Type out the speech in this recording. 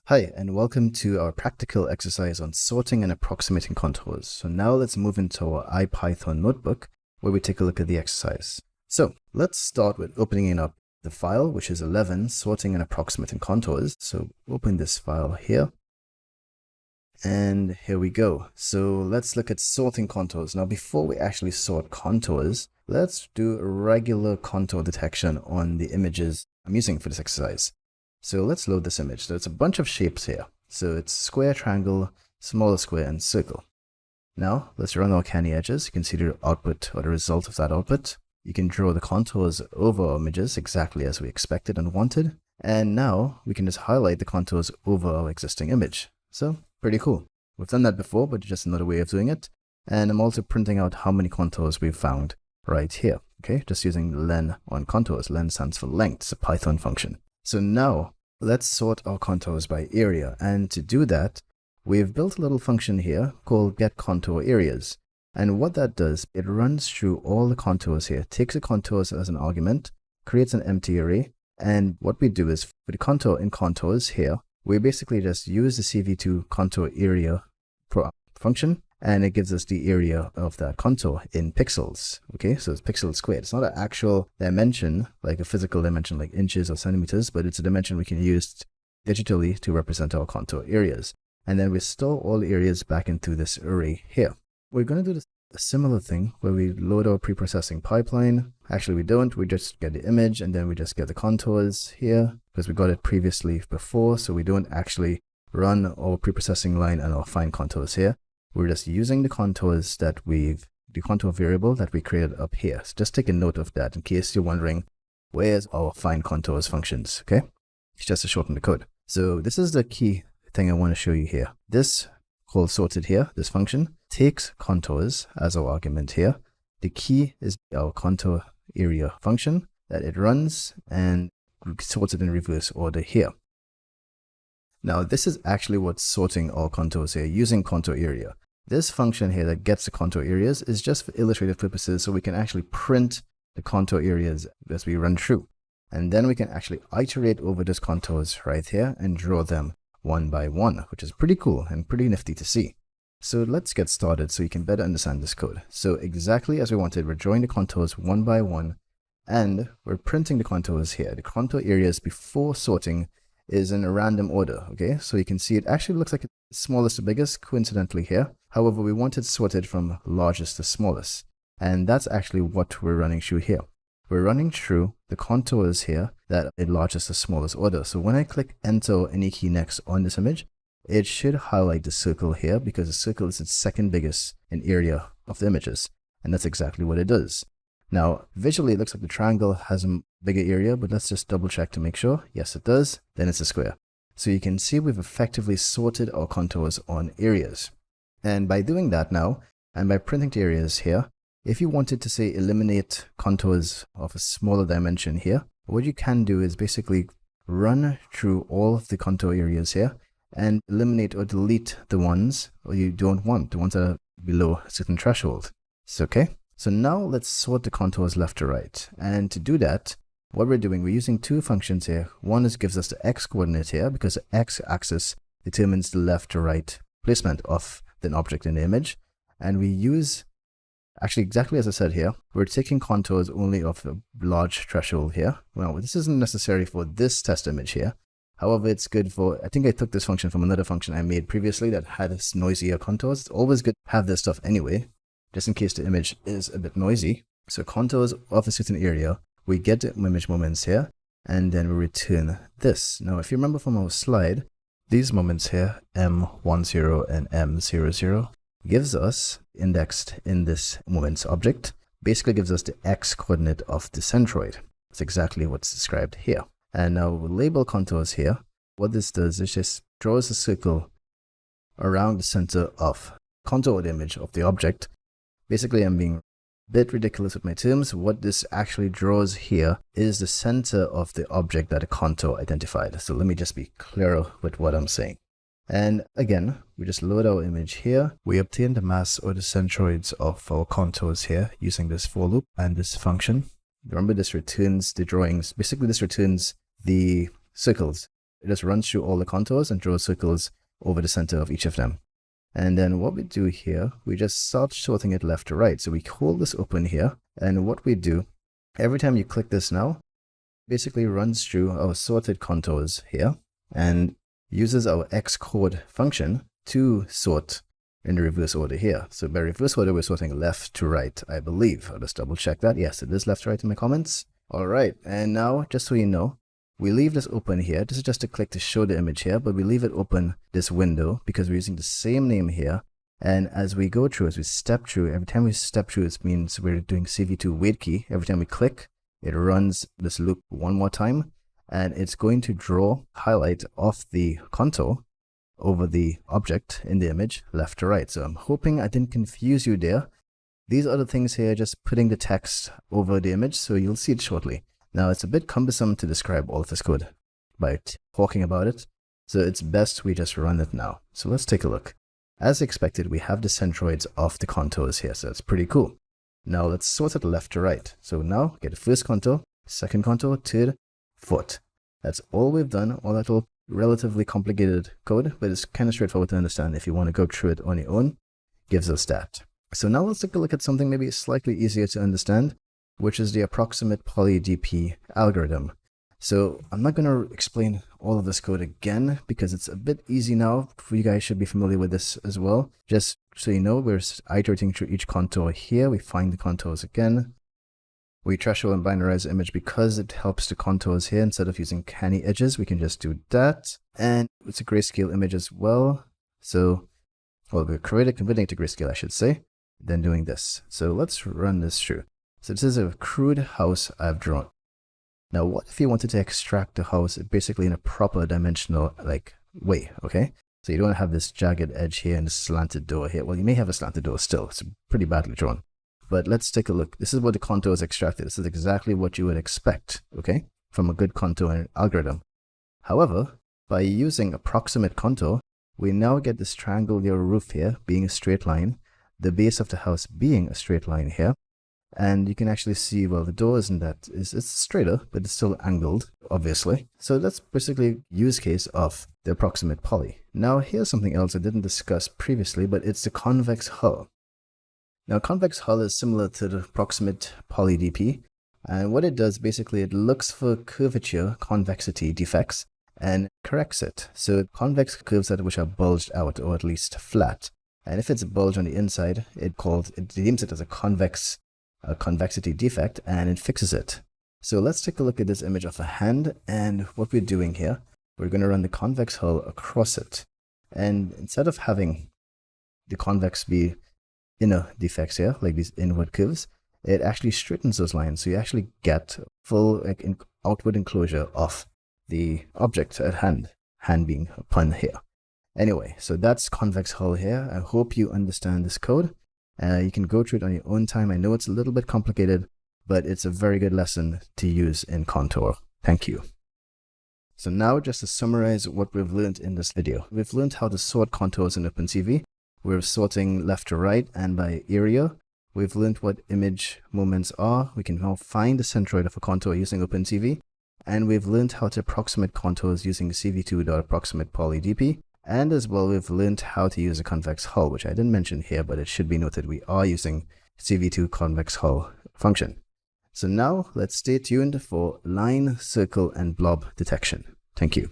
Hi, and welcome to our practical exercise on sorting and approximating contours. So now let's move into our IPython notebook where we take a look at the exercise. So let's start with opening up the file, which is 11, sorting and approximating contours. So open this file here. And here we go. So let's look at sorting contours. Now, before we actually sort contours, let's do a regular contour detection on the images I'm using for this exercise. So let's load this image. So it's a bunch of shapes here. So it's square, triangle, smaller square, and circle. Now let's run our canny edges. You can see the output or the result of that output. You can draw the contours over our images exactly as we expected and wanted. And now we can just highlight the contours over our existing image. So pretty cool. We've done that before, but just another way of doing it. And I'm also printing out how many contours we've found right here. Okay, just using len on contours. Len stands for length. It's a Python function. So now let's sort our contours by area. And to do that, we've built a little function here called getContourAreas. And what that does, it runs through all the contours here, takes the contours as an argument, creates an empty array. And what we do is for the contour in contours here, we basically just use the CV2 contour area function, and it gives us the area of that contour in pixels. Okay, so it's pixels squared. It's not an actual dimension, like a physical dimension like inches or centimeters, but it's a dimension we can use digitally to represent our contour areas. And then we store all the areas back into this array here. We're going to do a similar thing where we load our pre-processing pipeline. Actually, we don't. We just get the image and then we just get the contours here because we got it previously before. So we don't actually run our pre-processing line and our find contours here. We're just using the contours that the contour variable that we created up here. So just take a note of that in case you're wondering, where's our find contours functions, okay? It's just to shorten the code. So this is the key thing I want to show you here. This called sorted here, this function, takes contours as our argument here. The key is our contour area function that it runs and sorts it in reverse order here. Now, this is actually what's sorting our contours here using contour area. This function here that gets the contour areas is just for illustrative purposes, so we can actually print the contour areas as we run through. And then we can actually iterate over these contours right here and draw them one by one, which is pretty cool and pretty nifty to see. So let's get started so you can better understand this code. So exactly as we wanted, we're drawing the contours one by one, and we're printing the contours here. The contour areas before sorting is in a random order, okay? So you can see it actually looks like it's smallest to biggest, coincidentally here. However, we want it sorted from largest to smallest. And that's actually what we're running through here. We're running through the contours here that are in largest to smallest order. So when I click enter or any key next on this image, it should highlight the circle here because the circle is its second biggest in area of the images. And that's exactly what it does. Now, visually, it looks like the triangle has a bigger area, but let's just double check to make sure. Yes, it does. Then it's a square. So you can see we've effectively sorted our contours on areas. And by doing that now, and by printing the areas here, if you wanted to say eliminate contours of a smaller dimension here, what you can do is basically run through all of the contour areas here and eliminate or delete the ones you don't want, the ones that are below a certain threshold. It's okay. So now let's sort the contours left to right. And to do that, what we're doing, we're using two functions here. One is gives us the x coordinate here because the x-axis determines the left to right placement of an object in the image. And we use, actually exactly as I said here, we're taking contours only of a large threshold here. Well, this isn't necessary for this test image here. However, it's good for, I think I took this function from another function I made previously that had this noisier contours. It's always good to have this stuff anyway, just in case the image is a bit noisy. So contours of a certain area, we get the image moments here, and then we return this. Now, if you remember from our slide, these moments here, M10 and M00, gives us, indexed in this moments object, basically gives us the x coordinate of the centroid. That's exactly what's described here. And now we'll label contours here. What this does is just draws a circle around the center of contoured image of the object. Basically, I'm being a bit ridiculous with my terms. What this actually draws here is the center of the object that a contour identified. So let me just be clearer with what I'm saying. And again, we just load our image here. We obtain the mass or the centroids of our contours here using this for loop and this function. Remember, this returns the drawings. Basically, this returns the circles it just runs through all the contours and draws circles over the center of each of them. And then what we do here, we just start sorting it left to right. So we hold this open here, and what we do, every time you click this now, basically runs through our sorted contours here and uses our Xcode function to sort in the reverse order here. So by reverse order, we're sorting left to right, I believe. I'll just double check that. Yes, it is left to right in my comments. All right, and now, just so you know, we leave this open here. This is just a click to show the image here, but we leave it open, this window, because we're using the same name here. And as we go through, as we step through, every time we step through, it means we're doing CV2 wait key. Every time we click, it runs this loop one more time, and it's going to draw highlight off the contour over the object in the image left to right. So I'm hoping I didn't confuse you there. These other things here, just putting the text over the image, so you'll see it shortly. Now, it's a bit cumbersome to describe all of this code by talking about it, so it's best we just run it now. So let's take a look. As expected, we have the centroids of the contours here, so it's pretty cool. Now let's sort it left to right. So now get the first contour, second contour, third, fourth. That's all we've done, all that little relatively complicated code, but it's kind of straightforward to understand. If you want to go through it on your own, gives us that. So now let's take a look at something maybe slightly easier to understand, which is the approximate poly DP algorithm. So I'm not going to explain all of this code again because it's a bit easy now. You guys should be familiar with this as well. Just so you know, we're iterating through each contour here. We find the contours again. We threshold and binarize the image because it helps the contours here. Instead of using canny edges, we can just do that. And it's a grayscale image as well. So, well, we're converting it to grayscale, I should say, then doing this. So let's run this through. So this is a crude house I've drawn. Now, what if you wanted to extract the house basically in a proper dimensional way, okay? So you don't have this jagged edge here and this slanted door here. Well, you may have a slanted door still. It's pretty badly drawn. But let's take a look. This is what the contour is extracted. This is exactly what you would expect, okay, from a good contour algorithm. However, by using approximate contour, we now get this triangular roof here being a straight line, the base of the house being a straight line here. And you can actually see, well, the door isn't that, it's straighter, but it's still angled, obviously. So that's basically use case of the approximate poly. Now, here's something else I didn't discuss previously, but it's the convex hull. Now, convex hull is similar to the approximate poly DP. And what it does, basically, it looks for curvature, convexity defects, and corrects it. So convex curves which are bulged out, or at least flat. And if it's a bulge on the inside, it deems it as a convexity defect, and it fixes it. So let's take a look at this image of a hand, and what we're doing here, we're going to run the convex hull across it. And instead of having the convex be inner defects here, like these inward curves, it actually straightens those lines. So you actually get full outward enclosure of the object at hand being a pun here. Anyway, so that's convex hull here. I hope you understand this code. You can go through it on your own time. I know it's a little bit complicated, but it's a very good lesson to use in Contour. Thank you. So now, just to summarize what we've learned in this video. We've learned how to sort contours in OpenCV. We're sorting left to right and by area. We've learned what image moments are. We can now find the centroid of a contour using OpenCV. And we've learned how to approximate contours using cv2.approximatePolyDP. And as well, we've learned how to use a convex hull, which I didn't mention here, but it should be noted we are using cv2 convex hull function. So now let's stay tuned for line, circle, and blob detection. Thank you.